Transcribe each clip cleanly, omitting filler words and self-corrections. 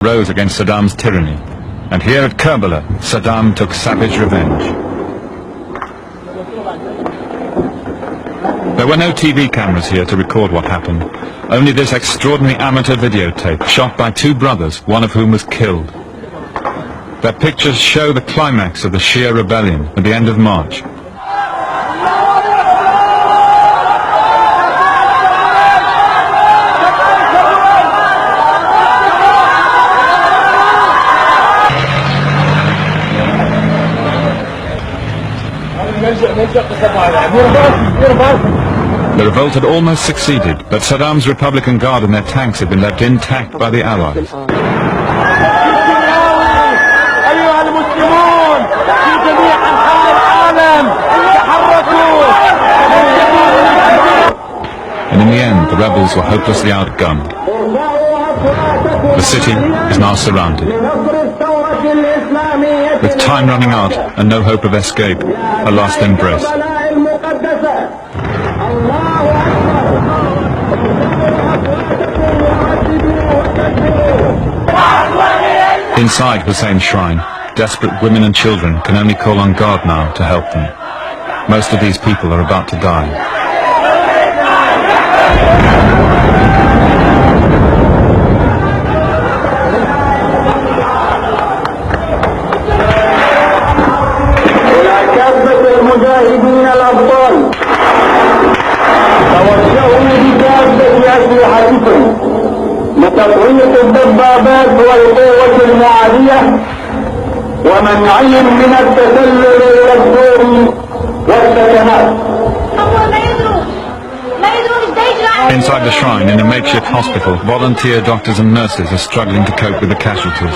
rose against Saddam's tyranny. And here at Karbala, Saddam took savage revenge. There were no TV cameras here to record what happened. Only this extraordinary amateur videotape shot by two brothers, one of whom was killed. Their pictures show the climax of the Shia rebellion at the end of March. The revolt had almost succeeded, but Saddam's Republican Guard and their tanks had been left intact by the Allies. And in the end, the rebels were hopelessly outgunned. The city is now surrounded. With time running out and no hope of escape, a last embrace. Inside Hussein's shrine, desperate women and children can only call on God now to help them. Most of these people are about to die. المجاهدين الأبطال توجهوا بكافة أسلحتكم لتقوية الدبابات والقوة المعادية ومنعهم من التسلل إلى الدور والسكنات. Inside the shrine, in a makeshift hospital, volunteer doctors and nurses are struggling to cope with the casualties.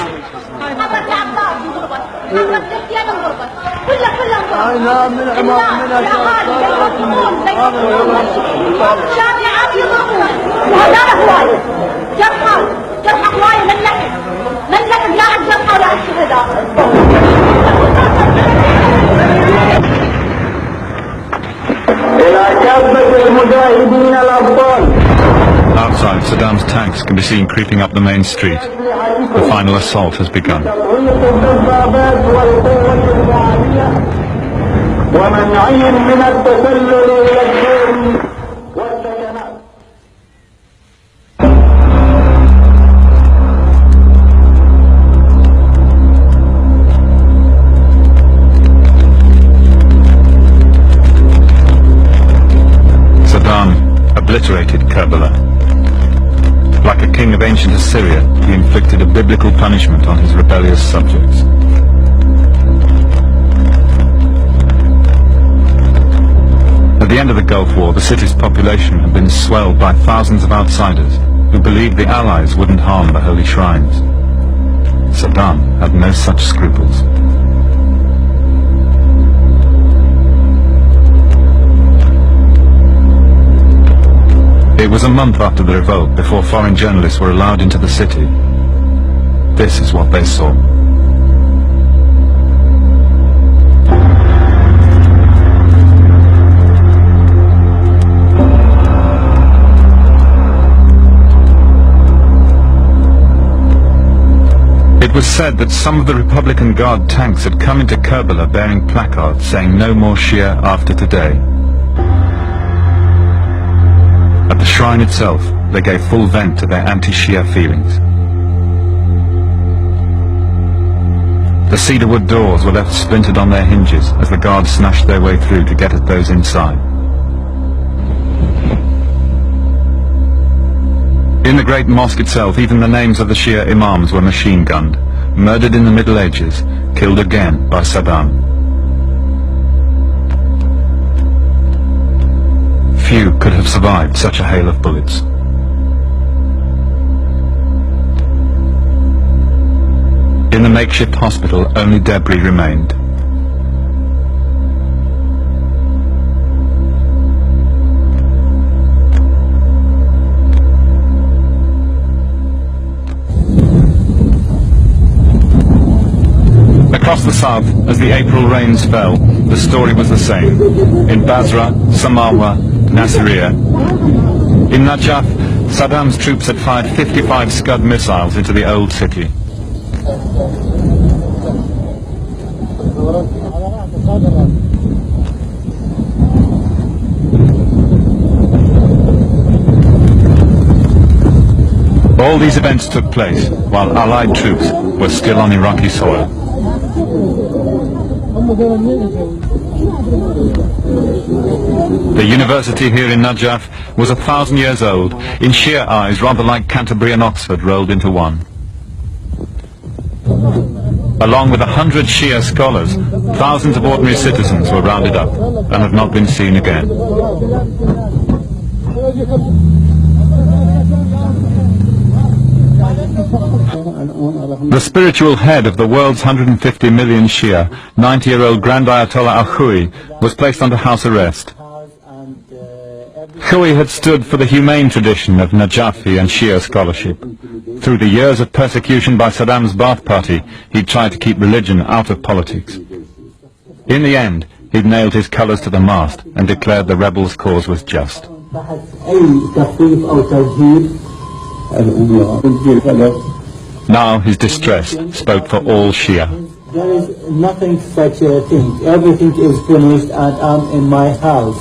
Outside, Saddam's tanks can be seen creeping up the main street. The final assault has begun. Saddam obliterated Karbala. Like a king of ancient Assyria, he inflicted a biblical punishment on his rebellious subjects. At the end of the Gulf War, the city's population had been swelled by thousands of outsiders who believed the Allies wouldn't harm the holy shrines. Saddam had no such scruples. It was a month after the revolt before foreign journalists were allowed into the city. This is what they saw. It was said that some of the Republican Guard tanks had come into Karbala bearing placards saying "No more Shia after today." At the shrine itself, they gave full vent to their anti-Shia feelings. The cedarwood doors were left splintered on their hinges as the guards smashed their way through to get at those inside. In the great mosque itself, even the names of the Shia imams were machine-gunned, murdered in the Middle Ages, killed again by Saddam. Few could have survived such a hail of bullets. In the makeshift hospital, only debris remained. Across the south, as the April rains fell, the story was the same. In Basra, Samawa, Nasiriyah. In Najaf, Saddam's troops had fired 55 Scud missiles into the old city. All these events took place while Allied troops were still on Iraqi soil. The university here in Najaf was 1,000 years old, in Shia eyes rather like Canterbury and Oxford rolled into one. Along with 100 Shia scholars, thousands of ordinary citizens were rounded up and have not been seen again. The spiritual head of the world's 150 million Shia, 90-year-old Grand Ayatollah Al-Khoui, was placed under house arrest. Khoui had stood for the humane tradition of Najafi and Shia scholarship. Through the years of persecution by Saddam's Ba'ath Party, he tried to keep religion out of politics. In the end, he nailed his colours to the mast and declared the rebels' cause was just. Now his distress spoke for all Shia. There is nothing such a thing. Everything is finished and I'm in my house.